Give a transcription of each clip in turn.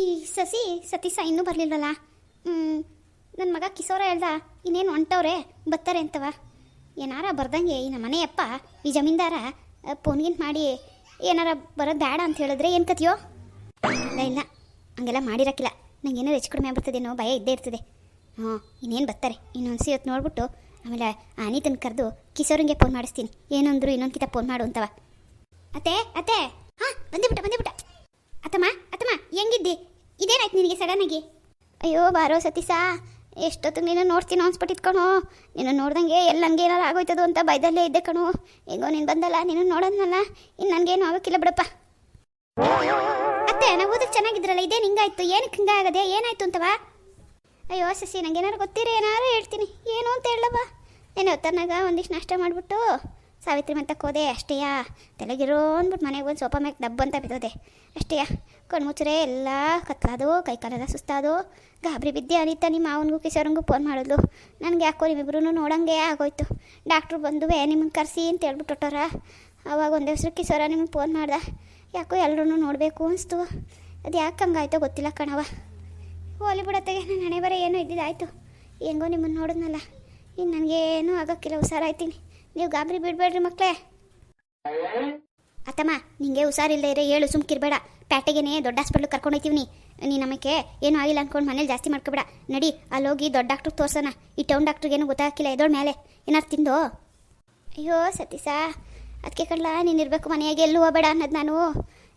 ಈ ಸತೀಶ ಇನ್ನೂ ಬರಲಿಲ್ವಲ್ಲ. ನನ್ನ ಮಗ ಕಿಶೋರ ಹೇಳ್ದ ಇನ್ನೇನು ಹೊಂಟವ್ರೆ ಬರ್ತಾರೆ ಅಂತವ. ಏನಾರ ಬರ್ದಂಗೆ ಈ ನಮ್ಮ ಮನೆಯಪ್ಪ ಈ ಜಮೀನ್ದಾರ ಫೋನ್ಗಿಂತ ಮಾಡಿ ಏನಾರ ಬರೋದು ಬೇಡ ಅಂತ ಹೇಳಿದ್ರೆ ಏನು ಕತಿಯೋ? ಇಲ್ಲ ಇಲ್ಲ, ಹಂಗೆಲ್ಲ ಮಾಡಿರಕ್ಕಿಲ್ಲ. ನಂಗೆ ಏನಾರು ಹೆಚ್ಚು ಕಡಿಮೆ ಆಗ್ಬಿಡ್ತದೇನೋ ಭಯ ಇದ್ದೇ ಇರ್ತದೆ. ಇನ್ನೇನು ಬರ್ತಾರೆ, ಇನ್ನೊಂದು ಹೊತ್ತು ನೋಡ್ಬಿಟ್ಟು ಆಮೇಲೆ ಅನಿತನ ಕರೆದು ಕಿಶೋರಂಗೆ ಫೋನ್ ಮಾಡಿಸ್ತೀನಿ. ಏನಂದ್ರು ಇನ್ನೊಂದು ಫೋನ್ ಮಾಡು ಅಂತವ. ಅತ್ತೆ ಅತ್ತೆ, ಹಾಂ ಬಂದೇ ಬಿಟ್ಟ. ಅತ್ತಮ್ಮ ಹೆಂಗಿದ್ದಿ? ಇದೇನಾಯ್ತು ನಿನಗೆ ಸಡನ್ನಾಗಿ? ಅಯ್ಯೋ ಬಾರೋ ಸತೀಶ, ಎಷ್ಟೊತ್ತಿಗೆ ನೀನು ನೋಡ್ತೀನೋ ಅನ್ಸ್ಬಿಟ್ಟಿತ್ಕಣೋ. ನೀನು ನೋಡ್ದಂಗೆ ಎಲ್ಲ ಹಂಗೆ ಏನಾರು ಆಗೋಯ್ತದು ಅಂತ ಭಯದಲ್ಲೇ ಇದ್ದೆ ಕಣೋ. ಹೆಂಗೋ ನೀನು ಬಂದಲ್ಲ, ನೀನು ನೋಡೋದ್ನಲ್ಲ, ಇನ್ನು ನನಗೇನು ಆಗೋಕ್ಕಿಲ್ಲ ಬಿಡಪ್ಪ. ಅತ್ತೆ ನಾವು ಓದಕ್ಕೆ ಚೆನ್ನಾಗಿದ್ರಲ್ಲ, ಇದೇನು ಹಿಂಗಾಯ್ತು? ಏನಕ್ಕೆ ಹಿಂಗಾಗದೆ? ಏನಾಯ್ತು ಅಂತವಾ? ಅಯ್ಯೋ ಸಸಿ, ನಂಗೆ ಏನಾರು ಗೊತ್ತಿರ ಏನಾರು ಹೇಳ್ತೀನಿ. ಏನು ಅಂತ ಹೇಳವ? నేను ಹೊತ್ತನಾಗ ಒಂದಿಷ್ಟು ನಾಷ್ಟ ಮಾಡಿಬಿಟ್ಟು ಸಾವಿತ್ರಿ ಮಂತಕ್ಕೆ ಹೋದೆ ಅಷ್ಟೇಯಾ. ತಲೆಗಿರೋ ಅಂದ್ಬಿಟ್ಟು ಮನೆಗೆ ಬಂದು ಸೋಫಾ ಮ್ಯಾಗ ಡಬ್ಬ ಅಂತ ಬಿದ್ದೋದೆ ಅಷ್ಟೇಯಾ. ಕಣ್ಮುಚ್ಚರೆ ಎಲ್ಲ ಕತ್ಲಾದು, ಕೈಕಾಲೆಲ್ಲ ಸುಸ್ತಾದು, ಗಾಬರಿ ಬಿದ್ದೆ. ಅನಿತಾ ನಿಮ್ಮ ಮಾವನಿಗೂ ಕಿಶೋರಂಗೂ ಫೋನ್ ಮಾಡಿದ್ಲು. ನನಗೆ ಯಾಕೋ ನಿಮ್ಮಿಬ್ರು ನೋಡಂಗೆ ಆಗೋಯ್ತು. ಡಾಕ್ಟ್ರು ಬಂದುವೆ ನಿಮ್ಮನ್ನು ಕರೆಸಿ ಅಂತ ಹೇಳ್ಬಿಟ್ಟು ಹೊಟ್ಟೋರ. ಅವಾಗ ಒಂದೇ ಹೆಸ್ರು ಕಿಶೋರ ನಿಮಗೆ ಫೋನ್ ಮಾಡ್ದೆ. ಯಾಕೋ ಎಲ್ಲರೂ ನೋಡಬೇಕು ಅನಿಸ್ತು. ಅದು ಯಾಕೆ ಹಂಗಾಯ್ತೋ ಗೊತ್ತಿಲ್ಲ ಕಣವ. ಹೋಲಿ ಬಿಡತ್ತೆಗೆ, ನನ್ನ ಹಣೆ ಬರ ಏನೋ ಇದ್ದಿದ್ದಾಯ್ತು. ಹೆಂಗೋ ನಿಮ್ಮನ್ನು ನೋಡಿದ್ನಲ್ಲ, ಇನ್ನು ನನಗೇನೂ ಆಗೋಕ್ಕಿಲ್ಲ, ಹುಷಾರಾಯ್ತೀನಿ. ನೀವು ಗಾಬರಿ ಬಿಡಬೇಡ್ರಿ ಮಕ್ಕಳೇ. ಅತ್ತಮ್ಮ, ನಿಂಗೆ ಹುಷಾರಿಲ್ಲದೆ ಇರೋ ಹೇಳು, ಸುಮ್ಕಿರ್ಬೇಡ. ಪ್ಯಾಟೆಗೇನೆ ದೊಡ್ಡ ಹಾಸ್ಪಿಟ್ಲಿಗೆ ಕರ್ಕೊಂಡೋಯ್ತೀವಿ. ನೀನು ನಮಗೆ ಏನೂ ಆಗಿಲ್ಲ ಅಂದ್ಕೊಂಡು ಮನೇಲಿ ಜಾಸ್ತಿ ಮಾಡ್ಕೊಬೇಡ. ನಡಿ, ಅಲ್ಲೋಗಿ ದೊಡ್ಡ ಡಾಕ್ಟ್ರಿಗೆ ತೋರ್ಸೋಣ. ಈ ಟೌನ್ ಡಾಕ್ಟ್ರಿಗೇನು ಗೊತ್ತಾಗಿಲ್ಲ, ಎದೋಳ ಮೇಲೆ ಏನಾರು ತಿಂದು. ಅಯ್ಯೋ ಸತೀಶ, ಅದಕ್ಕೆ ಕಣ್ಲ ನೀನು ಇರಬೇಕು ಮನೆಯಾಗೆ, ಎಲ್ಲೂ ಹೋಗಬೇಡ ಅನ್ನೋದು. ನಾನು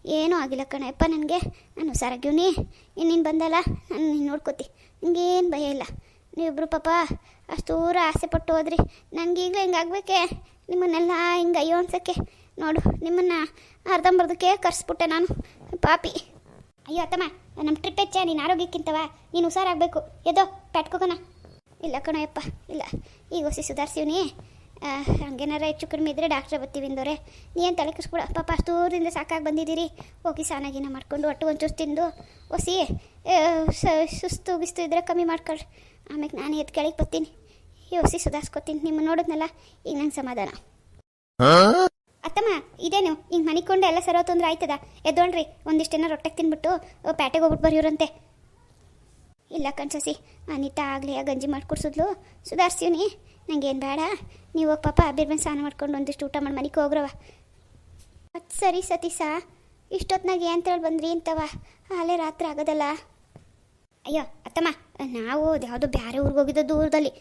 ಏನೂ ಆಗಿಲ್ಲ ಕಣಪ್ಪ, ನನಗೆ ನಾನು ಹುಷಾರಾಗ್ಯವನಿ. ನೀನು ಬಂದಲ್ಲ, ನಾನು ನೀನು ನೋಡ್ಕೋತಿ, ನಿಂಗೇನು ಭಯ ಇಲ್ಲ. ನೀವಿಬ್ರು ಪಾಪ ಅಷ್ಟು ದೂರ ಆಸೆ ಪಟ್ಟು ಹೋದ್ರಿ. ನನಗೀಗಲೇ ಹಿಂಗಾಗಬೇಕೆ? ನಿಮ್ಮನ್ನೆಲ್ಲ ಹಿಂಗೆ ಅಯ್ಯೋ ಅನ್ಸೋಕ್ಕೆ ನೋಡು, ನಿಮ್ಮನ್ನು ಅರ್ಧಂಬರ್ಧಕ್ಕೆ ಕರ್ಸ್ಬಿಟ್ಟೆ ನಾನು, ಪಾಪಿ. ಅಯ್ಯೋ ಅತ್ತಮ್ಮ, ನಮ್ಮ ಟ್ರಿಪ್ ಹೆಚ್ಚ, ನೀನು ಆರೋಗ್ಯಕ್ಕಿಂತವ, ನೀನು ಹುಷಾರಾಗಬೇಕು. ಎದೋ ಪ್ಯಾಟ್ಕೋಗೋಣ. ಇಲ್ಲ ಕಣಯ್ಯಪ್ಪ, ಇಲ್ಲ, ಈಗ ಹೊಸಿ ಸುಧಾರಿಸಿವ್ನಿ. ಹಂಗೇನಾರ ಹೆಚ್ಚು ಕಡಿಮೆ ಇದ್ದರೆ ಡಾಕ್ಟ್ರೆ ಬರ್ತೀವಿ ಅಂದವ್ರೆ. ನೀನು ತಲೆ ಕೆಡಿಸ್ಬಿಡ ಪಾಪ, ಅಷ್ಟು ದೂರದಿಂದ ಸಾಕಾಗಿ ಬಂದಿದ್ದೀರಿ. ಹೋಗಿ ಸ್ನಾನಾಗಿನ ಮಾಡ್ಕೊಂಡು ಒಟ್ಟು ಒಂದು ಚುಸ್ ತಿಂದು ಹೊಸಿ ಸುಸ್ತು ಗಿಸ್ತು ಇದ್ದರೆ ಕಮ್ಮಿ ಮಾಡ್ಕೊಳ್ರಿ. ಆಮೇಲೆ ನಾನು ಎದ್ದು ಕೆಳಗೆ ಬರ್ತೀನಿ, ಈ ಹೊಸಿ ಸುಧಾರಿಸ್ಕೊತೀನಿ. ನಿಮ್ಮ ನೋಡಿದ್ನಲ್ಲ, ಈಗ ನಂಗೆ ಸಮಾಧಾನ. ಅತ್ತಮ್ಮ, ಇದೇನು ಹಿಂಗೆ ಮನಿಕೊಂಡು ಎಲ್ಲ ಸರೋತು ಅಂದ್ರೆ ಆಯ್ತದ? ಎದ್ದೋಳ್ರಿ, ಒಂದಿಷ್ಟೇನ ರೊಟ್ಟೆಗೆ ತಿನ್ಬಿಟ್ಟು ಪ್ಯಾಟೆಗೆ ಹೋಗ್ಬಿಟ್ಟು ಬರೆಯೋರಂತೆ. ಇಲ್ಲ ಕಣ್ಸಸಿ, ಅನಿತಾ ಆಗಲಿ ಆ ಗಂಜಿ ಮಾಡಿ ಕುಡ್ಸಿದ್ಲು, ಸುಧಾರಿಸ್ತೀವಿ. ನಂಗೇನು ಬೇಡ, ನೀವು ಪಾಪ ಬಿರ್ಬನ್ ಸ್ನಾನ ಮಾಡ್ಕೊಂಡು ಒಂದಿಷ್ಟು ಊಟ ಮಾಡಿ ಮನೆಗೆ ಹೋಗ್ರವ. ಅದು ಸರಿ ಸತೀಶ, ಇಷ್ಟೊತ್ತಿನಾಗ ಅಂತೇಳಿ ಬಂದ್ರಿ ಅಂತವ, ಅಲ್ಲೇ ರಾತ್ರಿ ಆಗೋದಲ್ಲ. ಅಯ್ಯೋ ಅತ್ತಮ್ಮ, ನಾವು ಯಾವುದೋ ಬೇರೆ ಊರಿಗೆ ಹೋಗಿದ್ದೋ ದೂರದಲ್ಲಿ.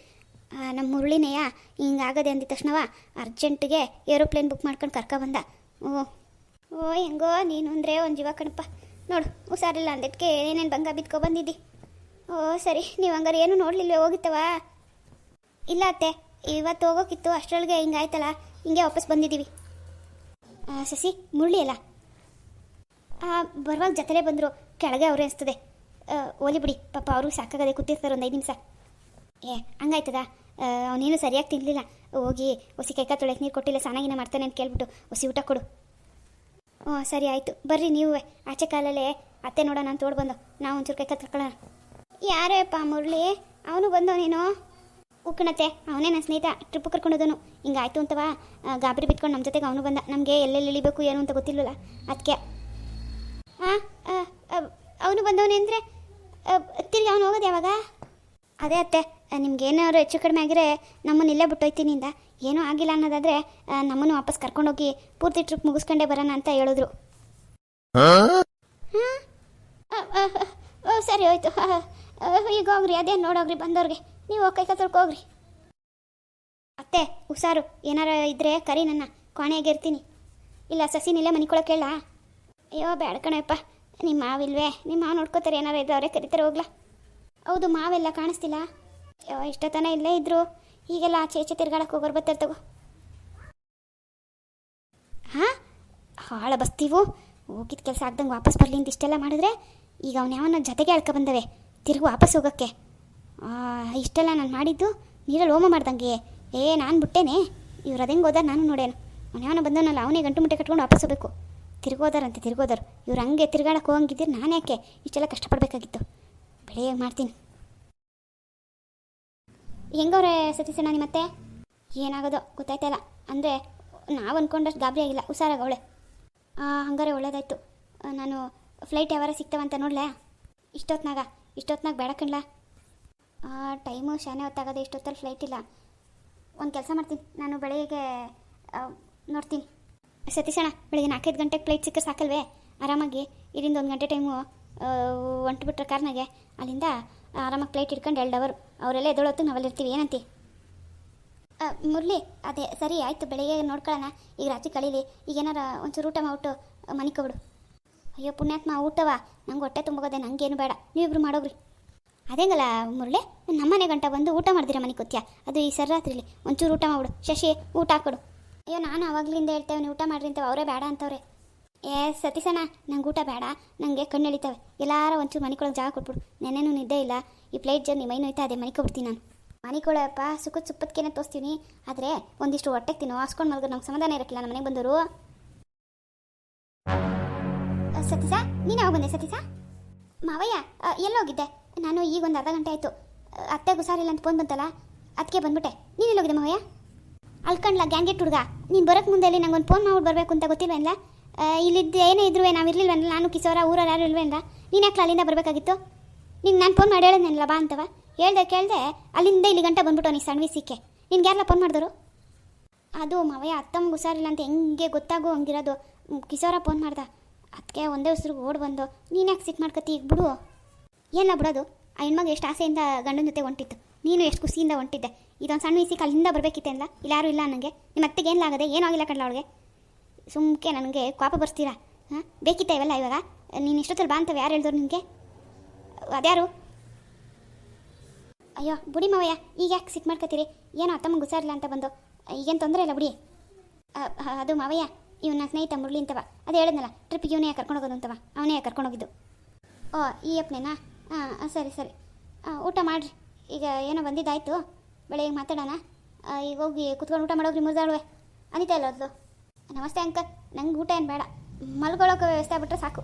ನಮ್ಮ ಮುರಳಿನೆಯ ಹಿಂಗಾಗದೆ ಅಂದಿದ ತಕ್ಷಣವ ಅರ್ಜೆಂಟಿಗೆ ಏರೋಪ್ಲೇನ್ ಬುಕ್ ಮಾಡ್ಕೊಂಡು ಕರ್ಕೊಬಂದ. ಓ ಹೆಂಗೋ ನೀನು ಅಂದರೆ ಒಂದು ಜೀವ ಕಣಪ್ಪ. ನೋಡು, ಹುಷಾರಿಲ್ಲ ಅಂದಕ್ಕೆ ಏನೇನು ಬಂಗ ಬಿದ್ಕೊ ಬಂದಿದ್ದಿ. ಓ ಸರಿ, ನೀವು ಹಂಗಾರೆ ಏನು ನೋಡಲಿಲ್ಲ, ಹೋಗಿತ್ತವ? ಇಲ್ಲ ಅತ್ತೆ, ಇವತ್ತು ಹೋಗೋಕ್ಕಿತ್ತು, ಅಷ್ಟರೊಳಗೆ ಹಿಂಗಾಯ್ತಲ್ಲ, ಹಿಂಗೆ ವಾಪಸ್ ಬಂದಿದ್ದೀವಿ. ಸಸಿ, ಮುರಳಿ ಅಲ್ಲ ಬರುವಾಗ ಜೊತೆಲೇ ಬಂದರು, ಕೆಳಗೆ ಅವರೇ ಅನಿಸ್ತದೆ. ಓಲಿ ಬಿಡಿ ಪಾಪ, ಅವರು ಸಾಕಾಗದೆ ಕೂತಿರ್ತಾರೆ ಒಂದು 5 ನಿಮಿಷ. ಹಂಗಾಯ್ತದ? ಅವನೇನು ಸರಿಯಾಗಿ ತಿನ್ನಲಿಲ್ಲ. ಹೋಗಿ ಹೊಸಿ ಕೈಕ ತೊಳೆಗೆ ನೀರು ಕೊಟ್ಟಿಲ್ಲ, ಸ್ನಾನಾಗಿನ ಮಾಡ್ತಾನೆ ಅಂತ ಕೇಳ್ಬಿಟ್ಟು ಹೊಸಿ ಊಟ ಕೊಡು. ಸರಿ ಆಯಿತು, ಬರ್ರಿ ನೀವು ಆಚೆ ಕಾಲಲ್ಲೇ ಅತ್ತೆ ನೋಡೋಣ ಅಂತ ಓಡ್ ಬಂದು ನಾವು ಒಂಚೂರು ಕೈಕ ತಗೊಳ್ಳೋಣ. ಯಾರಪ್ಪ ಮುರಳಿ? ಅವನು ಬಂದವನೇನೋ? ಉಕ್ಕಣತ್ತೆ, ಅವನೇ ನನ್ನ ಸ್ನೇಹಿತ, ಟ್ರಿಪ್ ಕರ್ಕೊಂಡೋದನು. ಹಿಂಗಾಯ್ತು ಅಂತವ ಗಾಬರಿ ಬಿತ್ಕೊಂಡು ನಮ್ಮ ಜೊತೆಗೆ ಅವನು ಬಂದ. ನಮಗೆ ಎಲ್ಲೆಲ್ಲಿ ಇಳಿಬೇಕು ಏನು ಅಂತ ಗೊತ್ತಿಲ್ಲಲ್ಲ, ಅದಕ್ಕೆ. ಅವನು ಬಂದವನೇ ಅಂದರೆ ತಿರ್ಗಿ ಅವನು ಹೋಗೋದು ಯಾವಾಗ? ಅದೇ ಅತ್ತೆ, ನಿಮ್ಗೇನಾದ್ರು ಹೆಚ್ಚು ಕಡಿಮೆ ಆಗಿರೆ ನಮ್ಮನ್ನು ಇಲ್ಲೇ ಬಿಟ್ಟೋಯ್ತೀನಿಂದ, ಏನೂ ಆಗಿಲ್ಲ ಅನ್ನೋದಾದರೆ ನಮ್ಮನ್ನು ವಾಪಸ್ ಕರ್ಕೊಂಡೋಗಿ ಪೂರ್ತಿ ಟ್ರಿಪ್ ಮುಗಿಸ್ಕೊಂಡೇ ಬರೋಣ ಅಂತ ಹೇಳಿದ್ರು. ಸರಿ ಹೋಯ್ತು, ಈಗ ಹೋಗ್ರಿ, ಅದೇನು ನೋಡೋಗ್ರಿ ಬಂದವ್ರಿಗೆ. ನೀವು ಕೈ ತೊಳ್ಕೋಗ್ರಿ. ಅತ್ತೆ ಹುಷಾರು, ಏನಾರ ಇದ್ದರೆ ಕರಿ, ನನ್ನ ಕೋಣೆಯಾಗೆ ಇರ್ತೀನಿ. ಇಲ್ಲ ಸಸಿನಿಲ್ಲೇ ಮನಿಕೊಳಕ್ಕೆ ಹೇಳ? ಅಯ್ಯೋ ಬೇಡ ಕಣಪ್ಪ, ನಿಮ್ಮ ಮಾವಿಲ್ವೇ? ನಿಮ್ಮ ಮಾವು ನೋಡ್ಕೋತಾರೆ, ಏನಾರ ಇದ್ರೆ ಅವರೇ ಕರಿತಾರೆ, ಹೋಗ್ಲಾ? ಹೌದು, ಮಾವೆಲ್ಲ ಕಾಣಿಸ್ತಿಲ್ಲ. ಇಷ್ಟೊತ್ತನ ಇಲ್ಲೇ ಇದ್ರು, ಈಗೆಲ್ಲ ಆಚೆ ಈಚೆ ತಿರ್ಗಾಡಕ್ಕೆ ಹೋಗೋರು ಬರ್ತಾರೆ ತಗೋ. ಹಾಂ, ಹಾಳ ಬಸ್ತೀವು, ಹೋಗಿದ್ದು ಕೆಲಸ ಆಗ್ದಂಗೆ ವಾಪಸ್ ಬರಲಿ ಅಂತ ಇಷ್ಟೆಲ್ಲ ಮಾಡಿದ್ರೆ, ಈಗ ಅವನು ಯಾವನ ಜೊತೆಗೆ ಬಂದವೆ ತಿರುಗಿ ವಾಪಸ್ ಹೋಗೋಕ್ಕೆ. ಇಷ್ಟೆಲ್ಲ ನಾನು ಮಾಡಿದ್ದು ನೀರಲ್ಲಿ ಹೋಮ ಮಾಡ್ದಂಗೆ. ನಾನು ಬಿಟ್ಟೇನೆ, ಇವ್ರು ಅದಂಗೆ ಹೋದಾರ ನಾನು ನೋಡೇನು. ಅವನು ಯಾವನ ಬಂದವನಲ್ಲ, ಅವನೇ ಗಂಟು ಮುಟ್ಟೆ ಕಟ್ಕೊಂಡು ವಾಪಸ್ ಹೋಗಬೇಕು. ತಿರ್ಗೋದಾರು ಇವ್ರು ಹಂಗೆ ತಿರ್ಗಾಡಕ್ಕೆ ಹೋಗಂಗಿದ್ದೀರಿ, ನಾನು ಯಾಕೆ ಇಷ್ಟೆಲ್ಲ ಕಷ್ಟಪಡಬೇಕಾಗಿತ್ತು? ಬೆಳೆಯಾಗಿ ಮಾಡ್ತೀನಿ. ಹೆಂಗವ್ರೆ ಸತೀಶಣ್ಣ ನಿಮ್ಮತ್ತೆ? ಏನಾಗೋದೋ ಗೊತ್ತಾಯ್ತಲ್ಲ, ಅಂದರೆ ನಾವು ಅಂದ್ಕೊಂಡಷ್ಟು ಗಾಬರಿ ಆಗಿಲ್ಲ, ಹುಷಾರಾಗ ಅವಳೆ. ಹಂಗಾರೆ ಒಳ್ಳೇದಾಯ್ತು. ನಾನು ಫ್ಲೈಟ್ ಯಾವಾರ ಸಿಗ್ತಾವಂತ ನೋಡಲೇ? ಇಷ್ಟೊತ್ನಾಗ ಬೇಡ ಕಣ್ಲಾ. ಟೈಮು ಶಾನೆ ಹೊತ್ತಾಗದೆ, ಇಷ್ಟೊತ್ತಲ್ಲಿ ಫ್ಲೈಟ್ ಇಲ್ಲ. ಒಂದು ಕೆಲಸ ಮಾಡ್ತೀನಿ, ನಾನು ಬೆಳಗ್ಗೆ ನೋಡ್ತೀನಿ. ಸತೀಶಣ್ಣ, ಬೆಳಗ್ಗೆ 4-5 ಗಂಟೆಗೆ ಫ್ಲೈಟ್ ಸಿಕ್ಕರೆ ಸಾಕಲ್ವೇ? ಆರಾಮಾಗಿ ಇಲ್ಲಿಂದ 1 ಗಂಟೆ ಟೈಮು ಹೊಂಟ್ಬಿಟ್ರೆ ಕಾರ್ನಾಗೆ, ಅಲ್ಲಿಂದ ಆರಾಮಾಗಿ ಫ್ಲೈಟ್ ಇಟ್ಕೊಂಡು 2 ಅವರ್ ಅವರೆಲ್ಲ ಎದ್ದೊಳತ್ತು ನಾವಲ್ಲಿರ್ತೀವಿ. ಏನಂತಿ? ಮುರಳಿ, ಅದೇ ಸರಿ ಆಯಿತು, ಬೆಳಗ್ಗೆ ನೋಡ್ಕೊಳ್ಳೋಣ. ಈಗ ರಾತ್ರಿ ಕಳೀಲಿ. ಈಗ ಏನಾರ ಒಂಚೂರು ಊಟ ಮಾಡ್ಬಿಟ್ಟು ಮನಿಕೊಬಿಡು. ಅಯ್ಯೋ ಪುಣ್ಯಾತ್ಮ, ಊಟವಾ? ನಂಗೆ ಹೊಟ್ಟೆ ತುಂಬೋಗೋದೆ, ನನಗೇನು ಬೇಡ, ನೀವಿಬ್ರು ಮಾಡೋಗ್ರಿ. ಅದೇಂಗಲ್ಲ ಮುರಳಿ, ನಮ್ಮನೆ ಗಂಟ ಬಂದು ಊಟ ಮಾಡ್ದಿರ ಮನೆ ಕೂತ್ಯಾ? ಅದು ಈ ರಾತ್ರಿಲಿ ಒಂಚೂರು ಊಟ ಮಾಡ್ಬಿಡು. ಶಶಿ, ಊಟ ಹಾಕೊಡು. ಅಯ್ಯೋ, ನಾನು ಅವಾಗ್ಲಿಂದ ಹೇಳ್ತೇವೆ ನೀವು ಊಟ ಮಾಡ್ರಿ ಅಂತೇವೆ, ಅವರೇ ಬೇಡ ಅಂತವ್ರೆ. ಸತೀಸಣ್ಣ, ನಂಗೆ ಊಟ ಬೇಡ, ನನಗೆ ಕಣ್ಣು ಎಳಿತಾವೆ. ಎಲ್ಲಾರ ಒಂಚೂರು ಮನಿಕೊಳಗೆ ಜಾಗ ಕೊಟ್ಬಿಡು. ನೆನ್ನೆನೂ ನಿದ್ದೆ ಇಲ್ಲ, ಈ ಫ್ಲೈಟ್ ಜರ್ನಿ ಮೈ ನೋಯ್ತಾ, ಅದೇ ಮನಿಕೊಬಿಡ್ತೀನಿ ನಾನು. ಮನಿಕೊಳಪ್ಪ, ಸುಪ್ಪತ್ಕೇನೆ ತೋರಿಸ್ತೀನಿ, ಆದರೆ ಒಂದಿಷ್ಟು ಹೊಟ್ಟೆಗೆ ತಿನ್ನೋ ಹಾಸ್ಕೊಂಡು ಮಲ್ಗ, ನಮ್ಗೆ ಸಮಾಧಾನ ಇರಕ್ಕಿಲ್ಲ ನಮ್ಮ ಮನೆಗೆ ಬಂದವರು. ಸತೀಸ, ನೀನು ಯಾವಾಗ ಬಂದೆ? ಸತೀಸ ಮಾವಯ್ಯ ಎಲ್ಲೋಗಿದ್ದೆ? ನಾನು ಈಗ ಒಂದು ಅರ್ಧ ಗಂಟೆ ಆಯಿತು. ಅತ್ತೆಗೆ ಹುಷಾರಿಲ್ಲ ಅಂತ ಫೋನ್ ಬಂತಲ್ಲ, ಅದಕ್ಕೆ ಬಂದ್ಬಿಟ್ಟೆ. ನೀನು ಎಲ್ಲೋಗಿದೆ ಮಾವಯ್ಯ? ಅಲ್ಕಂಡ್ಲ ಗ್ಯಾಂಗೆಟ್ ಹುಡುಗ, ನೀನು ಬರೋಕ್ಕೆ ಮುಂದೆ ಅಲ್ಲಿ ನಂಗೆ ಒಂದು ಫೋನ್ ಮಾಡ್ಬಿಟ್ಟು ಬರಬೇಕು ಅಂತ ಗೊತ್ತಿಲ್ವೇನಲ್ಲ? ಇಲ್ಲಿದ್ದು ಏನೇ ಇದ್ರೂ ನಾವು ಇರಲಿಲ್ವಲ್ಲ, ನಾನು ಕಿಸೋರ ಊರಲ್ಲಿ ಯಾರು ಇಲ್ವೇನಲ್ಲ? ನೀನು ಯಾಕೆ ಅಲ್ಲಿಂದ ಬರಬೇಕಾಗಿತ್ತು? ನೀನು ನಾನು ಫೋನ್ ಮಾಡಿ ಹೇಳಿದ್ನೇನಲ್ಲ ಬಾ ಅಂತವ, ಕೇಳಿದೆ ಅಲ್ಲಿಂದ ಇಲ್ಲಿ ಗಂಟೆ ಬಂದ್ಬಿಟ್ಟು ನೀ ಸಣ್ಣ ವಯಸ್ಸಿಗೆ. ನಿನ್ಗೆ ಯಾರಲ್ಲ ಫೋನ್ ಮಾಡಿದ್ರು? ಅದು ಮಾವಯ್ಯ, ಅತ್ತಮ್ಮಗೆ ಹುಷಾರಿಲ್ಲ ಅಂತ ಹೆಂಗೆ ಗೊತ್ತಾಗೋ ಹಂಗಿರೋದು. ಕಿಸೋರ ಫೋನ್ ಮಾಡ್ದ, ಅದಕ್ಕೆ ಒಂದೇ ಉಸಿರಿಗೆ ಓಡ್ ಬಂದು. ನೀನು ಯಾಕೆ ಸಿಟ್ಟು ಮಾಡ್ಕೊತಿ? ಈಗ ಬಿಡು. ಏನ ಬಿಡೋದು? ಆ ಹೆಣ್ಮಗೆ ಎಷ್ಟು ಆಸೆಯಿಂದ ಗಂಡನ ಜೊತೆ ಹೊಂಟಿತ್ತು, ನೀನು ಎಷ್ಟು ಖುಷಿಯಿಂದ ಹೊಂಟಿದ್ದೆ. ಇದೊಂದು ಸಣ್ಣ ವಯಸ್ಸಿಗೆ ಅಲ್ಲಿಂದ ಬರಬೇಕಿತ್ತೆ ಅಲ್ಲ? ಇಲ್ಲಿ ಯಾರೂ ಇಲ್ಲ ನನಗೆ. ನಿಮ್ಮ ಅತ್ತೆಗೆ ಏನಾಗದೆ? ಏನೂ ಆಗಿಲ್ಲ ಕಣ್ಲ ಅವಳಿಗೆ. ಸುಮ್ಕೆ ನನಗೆ ಕೋಪ ಬರ್ಸ್ತೀರಾ? ಹಾಂ, ಬೇಕಿತ್ತ ಇವೆಲ್ಲ ಇವಾಗ? ನೀನು ಇಷ್ಟೊತ್ತಲ್ಲಿ ಬಾ ಅಂತವೆ ಯಾರು ಹೇಳಿದ್ರು ನಿನಗೆ? ಅದ್ಯಾರು? ಅಯ್ಯೋ ಬುಡಿ ಮಾವಯ್ಯ, ಈಗ ಯಾಕೆ ಸಿಟ್ಟು ಮಾಡ್ಕೊತೀರಿ? ಏನೋ ಅತ್ತಮ್ಮ ಹುಷಾರಿಲ್ಲ ಅಂತ ಬಂದು, ಈಗೇನು ತೊಂದರೆ ಇಲ್ಲ ಬಿಡಿ. ಅದು ಮಾವಯ್ಯ, ಇವನ ಸ್ನೇಹಿತ ಮುರಳಿ ಅಂತವ, ಅದು ಹೇಳಿದ್ನಲ್ಲ ಟ್ರಿಪ್ಪಿಗೆ ಇವನೇ ಕರ್ಕೊಂಡೋಗೋದು ಅಂತವ, ಅವನೇ ಕರ್ಕೊಂಡೋಗಿದ್ದು. ಓ ಈ ಅಪ್ಪನೇನಾ? ಹಾಂ ಸರಿ. ಊಟ ಮಾಡಿರಿ. ಈಗ ಏನೋ ಬಂದಿದ್ದಾಯ್ತು, ಬೆಳಗ್ಗೆ ಮಾತಾಡೋಣ. ಈಗ ಹೋಗಿ ಕುತ್ಕೊಂಡು ಊಟ ಮಾಡೋಗ್ರಿ. ಮುರಿದಾಳುವೆ ಅನಿತಾ ಇಲ್ಲ ಅದು. ನಮಸ್ತೆ ಅಂಕಲ್, ನಂಗೆ ಊಟ ಏನು ಬೇಡ, ಮಲ್ಗೊಳೋಕೆ ವ್ಯವಸ್ಥೆ ಆಗ್ಬಿಟ್ರೆ ಸಾಕು.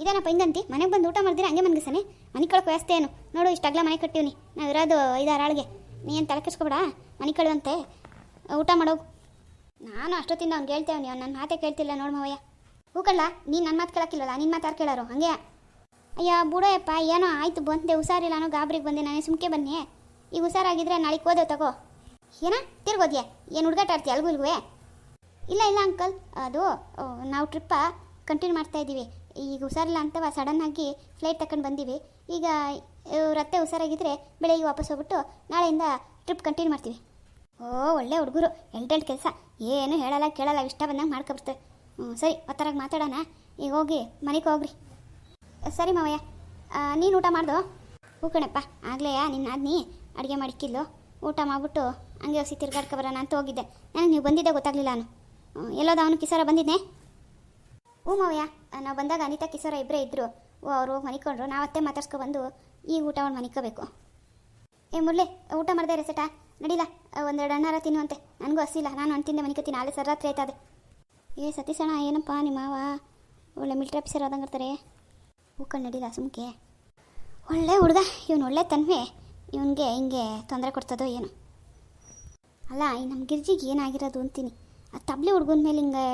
ಇದೇನಪ್ಪ ಹಿಂಗಂತಿ? ಮನೆಗೆ ಬಂದು ಊಟ ಮಾಡಿದ್ರೆ ಹಂಗೆ ಮನ್ಗಿಸನೆ? ಮನೆ ಕಳಕ್ಕೆ ವ್ಯವಸ್ಥೆ ಏನು? ನೋಡು, ಇಷ್ಟಾಗಲ ಮನೆ ಕಟ್ಟಿವ್ನಿ, ನಾವು ಇರೋದು 5-6 ಆಳಿಗೆ. ನೀ ಏನು ತಲೆ ಕೆಡ್ಸ್ಕೊಬೇಡ, ಮನೆ ಕಳುವಂತೆ ಊಟ ಮಾಡೋಗು. ನಾನು ಅಷ್ಟೊತ್ತಿಂದ ಅವ್ನು ಕೇಳ್ತೇವೆ, ನೀವು ನನ್ನ ಮಾತೇ ಕೇಳ್ತಿಲ್ಲ ನೋಡು ಮಾವಯ್ಯ. ಹೂಕಳ್ಳ, ನೀನು ನನ್ನ ಮಾತು ಕೇಳೋಕ್ಕಿಲ್ಲಲ್ಲ, ನಿನ್ನ ಮಾತು ಯಾರು ಕೇಳೋರು? ಹಂಗೆ ಅಯ್ಯ ಬುಡೋಯಪ್ಪ, ಏನೋ ಆಯಿತು ಬಂದೆ, ಹುಷಾರಿಲ್ಲ ಅನ್ನೋ ಗಾಬರಿಗೆ ಬಂದೆ, ನಾನೇ ಸುಮ್ಕೆ ಬನ್ನಿ. ಈಗ ಹುಷಾರಾಗಿದ್ರೆ ನಾಳೆಗೆ ಹೋದೆವು ತಗೋ. ಏನ ತಿರ್ಗೋದ್ಯಾ? ಏನು ಹುಡುಗಾಟ ಆಡ್ತೀಯ ಅಲ್ಗೂ ಇಲ್ವೇ? ಇಲ್ಲ ಅಂಕಲ್, ಅದು ನಾವು ಟ್ರಿಪ್ಪ ಕಂಟಿನ್ಯೂ ಮಾಡ್ತಾಯಿದ್ದೀವಿ. ಈಗ ಹುಷಾರಿಲ್ಲ ಅಂತವ ಸಡನ್ನಾಗಿ ಫ್ಲೈಟ್ ತಗೊಂಡು ಬಂದೀವಿ. ಈಗ ರತ್ತೆ ಹುಷಾರಾಗಿದ್ದರೆ ಬೆಳಗ್ಗೆ ವಾಪಸ್ ಹೋಗ್ಬಿಟ್ಟು ನಾಳೆಯಿಂದ ಟ್ರಿಪ್ ಕಂಟಿನ್ಯೂ ಮಾಡ್ತೀವಿ. ಓ ಒಳ್ಳೆ ಹುಡುಗರು, ಎಂಟೆಂಟು ಕೆಲಸ, ಏನು ಹೇಳಲ್ಲ ಕೇಳಲ್ಲ, ಇಷ್ಟ ಬಂದಂಗೆ ಮಾಡ್ಕೊಬರ್ತೇವೆ. ಸರಿ, ಒತ್ತರಾಗಿ ಮಾತಾಡೋಣ. ಈಗ ಹೋಗಿ ಮನೆಗೆ ಹೋಗ್ರಿ. ಸರಿ ಮಾವಯ್ಯ, ನೀನು ಊಟ ಮಾಡ್ದು? ಹೂ ಕಣಪ್ಪ, ಆಗಲೇ ನಿನ್ನ ಆದ್ನಿ ಅಡುಗೆ ಮಾಡಿಕ್ಕಿಲ್ಲು, ಊಟ ಮಾಡಿಬಿಟ್ಟು ಹಂಗೆ ಹೊಸಿ ತಿರ್ಗಾಡ್ಕೊ ಬರೋಣ ಅಂತ ಹೋಗಿದ್ದೆ. ನನಗೆ ನೀವು ಬಂದಿದ್ದೆ ಗೊತ್ತಾಗಲಿಲ್ಲ. ನಾನು ಎಲ್ಲೋದ ಅವನು ಕಿಸೋರ ಬಂದಿದ್ದೆ? ಹ್ಞೂ ಮಾವಯ್ಯ, ನಾವು ಬಂದಾಗ ಅನಿತಾ ಕಿಸೋರ ಇಬ್ಬರೇ ಇದ್ದರು. ಅವರು ಹೋಗಿ ಮನಿಕೊಂಡ್ರು, ನಾವು ಅತ್ತೆ ಮಾತಾಡ್ಸ್ಕೊಬಂದು ಈಗ ಊಟ ಮಾಡಿ ಮನಿಕೋಬೇಕು. ಮುರಳಿ, ಊಟ ಮಾಡಿದೆ ರೆಸೆಟ ನಡಿಲ್ಲ, ಒಂದೆರಡು ಅಣ್ಣಾರ ತಿನ್ನುವಂತೆ. ನನಗೂ ಹಸಿಲ್ಲ, ನಾನು ಅಂತಿಂದೆ ಮನಿಕೋತೀನಿ, ಆಲೇ ಸರ್ರಾತ್ರಿ ಆಯ್ತದೆ. ಸತೀಶಣ್ಣ, ಏನಪ್ಪ ನಿಮ್ಮ ಮಾವ ಒಳ್ಳೆ ಮಿಲ್ಟ್ರಿ ಆಫೀಸರ್ ಆದಂಗೆ ಇರ್ತಾರೆ. ಹೂಕಂಡು ನಡಿಲ್ಲ ಸುಮ್ಕೆ. ಒಳ್ಳೆ ಹುಡುಗ ಇವನು, ಒಳ್ಳೆ ತನ್ವೆ. ಇವನಿಗೆ ಹಿಂಗೆ ತೊಂದರೆ ಕೊಡ್ತದೋ ಏನು? ಅಲ್ಲ, ಈ ನಮ್ಮ ಗಿರ್ಜಿಗೆ ಏನಾಗಿರೋದು ಅಂತೀನಿ. ಆ ತಬ್ಲಿ ಹುಡುಗನ ಮೇಲೆ ಹಿಂಗೆ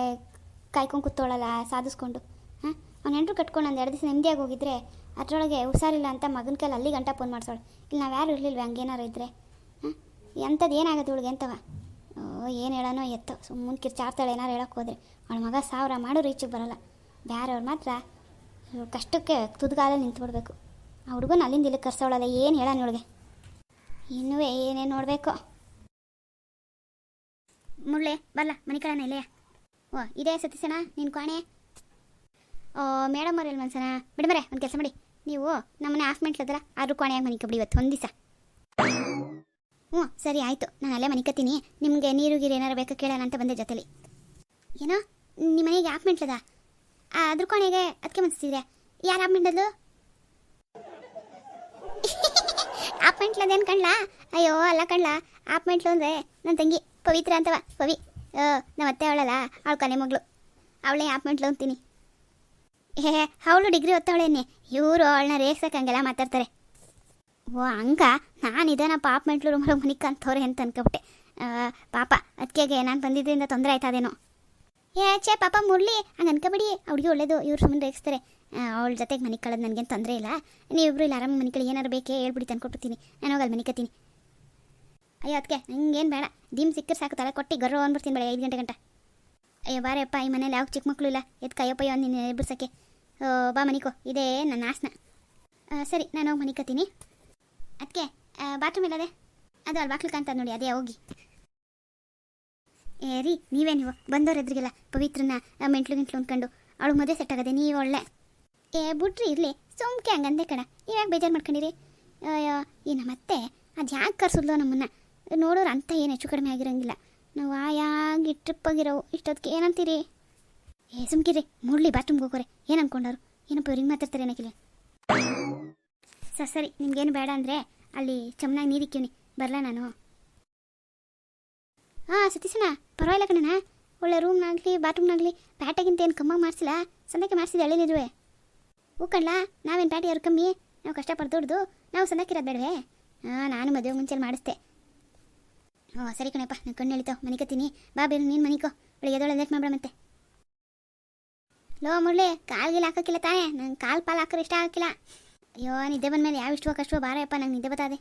ಕಾಯ್ಕೊಂಡು ಕೂತೋಳಲ್ಲ ಸಾಧಿಸ್ಕೊಂಡು. ಹಾಂ, ಅವ್ನು ಹೆಂಡ್ರು ಕಟ್ಕೊಂಡು ಒಂದು 2 ದಿವಸ ನೆಮ್ಮದಿಯಾಗಿ ಹೋಗಿದ್ರೆ ಅದರೊಳಗೆ ಹುಷಾರಿಲ್ಲ ಅಂತ ಮಗನ ಕೈಲಿ ಅಲ್ಲಿ ಗಂಟ ಫೋನ್ ಮಾಡ್ಸೋಳು. ಇಲ್ಲಿ ನಾವು ಯಾರು ಇರಲಿಲ್ವ ಹಂಗೇನಾರು ಇದ್ದರೆ? ಹಾಂ, ಎಂಥದ್ದು ಏನಾಗುತ್ತೆ ಇವಳಿಗೆ ಅಂತವ? ಏನು ಹೇಳೋನೋ ಎತ್ತೋ, ಸುಮ್ಮನೆ ಕಿರ್ಚಾಡ್ತಾಳೆ ಏನಾರು ಹೇಳೋಕ್ಕೆ ಹೋದರೆ. ಅವಳ ಮಗ 1000 ಮಾಡೋ ರೀಚಿಗೆ ಬರೋಲ್ಲ. ಬೇರೆಯವ್ರು ಮಾತ್ರ ಕಷ್ಟಕ್ಕೆ ತುದ್ಗಾಲಲ್ಲಿ ನಿಂತ್ಬಿಡ್ಬೇಕು. ಆ ಹುಡುಗನ ಅಲ್ಲಿಂದ ಇಲ್ಲಿ ಕರ್ಸೋಳಲ್ಲ, ಏನು ಹೇಳೋಣ ಇವಳಿಗೆ? ಇನ್ನೂ ಏನೇನು ನೋಡಬೇಕು. ಮುರಳಿ ಬರಲ್ಲ, ಮನೆ ಕಳನ ಇಲ್ಲೇ. ಓ ಇದೇ ಸತೀಶಣ್ಣ ನಿನ್ನ ಕೋಣೆ? ಓ ಮೇಡಮ್ ಅವ್ರು ಎಲ್ಲಿ ಮನ್ಸನ? ಬಿಡಮರೆ, ಒಂದು ಕೆಲಸ ಮಾಡಿ, ನೀವು ನಮ್ಮನೆ ಹಾಫ್ ಮೆಂಟ್ಲದಲ್ಲ ಆದ್ರೂ ಕೋಣೆಯಾಗಿ ಮನಿಕಬಿಡಿ ಇವತ್ತು ಒಂದು ದಿವಸ. ಹ್ಞೂ ಸರಿ ಆಯಿತು, ನಾನು ಅಲ್ಲೇ ಮನಿಕತ್ತೀನಿ. ನಿಮಗೆ ನೀರು ಗೀರು ಏನಾರು ಬೇಕಾ ಕೇಳೋಣ ಅಂತ ಬಂದೆ ಜೊತೆಲಿ. ಏನೋ ನಿಮ್ಮ ಮನೆಗೆ ಹಾಫ್ ಮೆಂಟ್ಲದ? ಅದ್ರ ಕೋಣೆಗೆ ಅದಕ್ಕೆ ಮನ್ಸಿದ್ರೆ ಯಾರು ಹಾಫ್ ಮೆಂಟ್ಲದು? ಹಾಫ್ ಮೆಂಟ್ಲದೇನು ಕಣ್ಲ? ಅಯ್ಯೋ ಅಲ್ಲ ಕಣ್ಲ, ಹಾಫ್ ಮೆಂಟ್ಲು ಅಂದರೆ ನನ್ನ ತಂಗಿ ಪವಿತ್ರ ಅಂತವ. ಪವಿ, ನಮ್ಮ ಅತ್ತೆ ಅವಳಲ್ಲ, ಅವಳು ಕೊನೆ ಮಗಳು, ಅವಳೇ ಹಾಫ್ ಮೆಂಟ್ಲು ಅಂತೀನಿ. ಅವಳು ಡಿಗ್ರಿ ಓದ್ತಾವಳೇನೆ, ಇವರು ಅವಳನ್ನ ರೇಗ್ಸಕ್ಕೆ ಹಂಗೆಲ್ಲ ಮಾತಾಡ್ತಾರೆ. ಓ ಹಂಗ, ನಾನು ಇದೇನಪ್ಪ ಹಾಫ್ ಮೆಂಟ್ಲು ರೂಮಲ್ಲಿ ಮನಿಕ ಅಂತವ್ರೆ ಅಂತ ಅನ್ಕೊಬಿಟ್ಟೆ. ಪಾಪ ಅದಕ್ಕೆ ನಾನು ಬಂದಿದ್ದರಿಂದ ತೊಂದರೆ ಆಯ್ತದೇನೋ. ಛೇ ಪಾಪ ಮುರಳಿ, ಹಂಗೆ ಅನ್ಕೋಬೇಡಿ, ಅವ್ರಿಗೆ ಒಳ್ಳೇದು, ಇವ್ರು ಸುಮ್ಮನೆ ರೇಗಿಸ್ತಾರೆ. ಅವಳ ಜೊತೆಗೆ ಮನೆ ಕಳೆದು ನನಗೇನು ತೊಂದರೆ ಇಲ್ಲ. ನೀವಿಬ್ರು ಇಲ್ಲ ಆರಾಮ ಮನೆ ಕಳಿ ಏನಾರು ಬೇಕೇ ಹೇಳ್ಬಿಡಿ ತಂದ್ಕೊಟ್ಟಿರ್ತೀನಿ. ನಾನು ಹೋಗಲ್ಲ ಮನೆ ಕತ್ತೀನಿ. ಅಯ್ಯೋ ಅದಕ್ಕೆ ನಂಗೇನು ಬೇಡ, ದಿಮ್ ಸಿಕ್ಕರೆ ಸಾಕು, ತಲೆ ಕೊಟ್ಟು ಗರ್ವ ಅಂದ್ಬಿಡ್ತೀನಿ ಬೆಳೆ 5 ಗಂಟೆ. ಅಯ್ಯೋ ಬಾರಪ್ಪ, ಈ ಮನೇಲಿ ಯಾವ ಚಿಕ್ಕ ಮಕ್ಕಳು ಇಲ್ಲ, ಎದ್ದು ಕೈಯಪ್ಪಯ್ಯೋ ನಿನ್ನ ಎಬ್ಬರ್ಸಕ್ಕೆ. ಬಾ ಮನಿಕೋ, ಇದೇ ನನ್ನ ಆಸನ. ಸರಿ, ನಾನು ಹೋಗಿ ಮನೆ ಕತ್ತೀನಿ. ಅದಕ್ಕೆ ಬಾತ್ರೂಮ್ ಇಲ್ಲದೆ ಅದು ಅಲ್ಲಿ ಬಾಕ್ಲು ಕಾಣ್ತದೆ ನೋಡಿ, ಅದೇ ಹೋಗಿ. ರೀ ನೀವೇ ನೀವು ಬಂದವ್ರ ಎದುರಿಗೆಲ್ಲ ಪವಿತ್ರನ ಮೆಂಟ್ಲು ಅಂದ್ಕೊಂಡು ಅವಳು ಮದುವೆ ಸೆಟ್ ಆಗದೆ, ನೀವು ಒಳ್ಳೆ ಬಿಟ್ರಿ ಇರಲಿ, ಸುಮ್ಕೆ ಹಂಗಂದೆ ಕಣ. ನೀವ್ಯಾಕೆ ಬೇಜಾರು ಮಾಡ್ಕೊಂಡಿರಿ? ಅಯ್ಯೋ ಈ ನಮ್ಮತ್ತೆ ಅದು ಯಾಕೆ ಕರ್ಸಿದ್ಲೋ ನಮ್ಮನ್ನು, ನೋಡೋರು ಅಂತ ಏನು ಹೆಚ್ಚು ಕಡಿಮೆ ಆಗಿರೋಂಗಿಲ್ಲ. ನಾವು ಆಯಾಗಿ ಟ್ರಿಪ್ಪಾಗಿರೋವು, ಇಷ್ಟೊತ್ತಿಗೆ ಏನಂತೀರಿ? ಸುಮ್ಕಿರಿ, ಮುರಳಿ ಬಾತ್ರೂಮ್ಗೆ ಹೋಗೋರೆ ಏನು ಅಂದ್ಕೊಂಡವ್ರು, ಏನಪ್ಪ ಇವ್ರಿಗೆ ಮಾತಾಡ್ತಾರೆ ಏನಕ್ಕಿಲ್ಲ. ಸರಿ ನಿಮ್ಗೇನು ಬೇಡ ಅಂದರೆ ಅಲ್ಲಿ ಚಮ್ನಾಗ ನೀರಿಕ್ಕಿವ್ನಿ, ಬರಲ ನಾನು. ಸತೀಶಣ್ಣ ಪರವಾಗಿಲ್ಲ ಕಣಣ್ಣ, ಒಳ್ಳೆ ರೂಮ್ನಾಗಲಿ ಬಾತ್ರೂಮ್ನಾಗಲಿ ಪ್ಯಾಟೆಗಿಂತ ಏನು ಕಮ್ಮಿ ಮಾಡಿಸಿಲ್ಲ, ಸಂದಕ್ಕೆ ಮಾಡಿಸಿದೆ ಎಳ್ಳಿನಿರುವೆ. ಹೂ ಕಣ್ಲಾ, ನಾವೇನು ಪ್ಯಾಟೆ ಯಾರು ಕಮ್ಮಿ, ನಾವು ಕಷ್ಟಪಟ್ಟು ದುಡ್ದು ನಾವು ಸಂದಕ್ಕಿರೋದು ಬೇಡವೇ? ನಾನು ಮದುವೆ ಮುಂಚೆ ಮಾಡಿಸ್ದೆ. ಸರಿ ಕಣಪ್ಪ, ನಾನು ಕಣ್ಣು ಎಳಿತಾವ ಮನೆ ಕತ್ತೀನಿ. ಬಾ ಬೇರೆ ನೀನು ಮನಿಕೋ, ಬೆಳಿಗ್ಗೆ ಎದೊಳೆ ಲೇಟ್ ಮಾಡ್ಬೇಡ ಮತ್ತೆ. ಲೋ ಮುರಳಿ, ಕಾಲ್ಗಿಲ್ಲ ಹಾಕೋಕ್ಕಿಲ್ಲ ತಾನೇ, ನಂಗೆ ಕಾಲು ಪಾಲು ಹಾಕೋರು ಇಷ್ಟ ಹಾಕಿಲ್ಲ. ಅಯ್ಯೋ ನಿದ್ದೆ ಬಂದಮೇಲೆ ಯಾವ ಇಷ್ಟವೋ ಕಷ್ಟವೋ ಬಾರಪ್ಪ, ನಂಗೆ ನಿದ್ದೆ ಬತ್ತದೆ.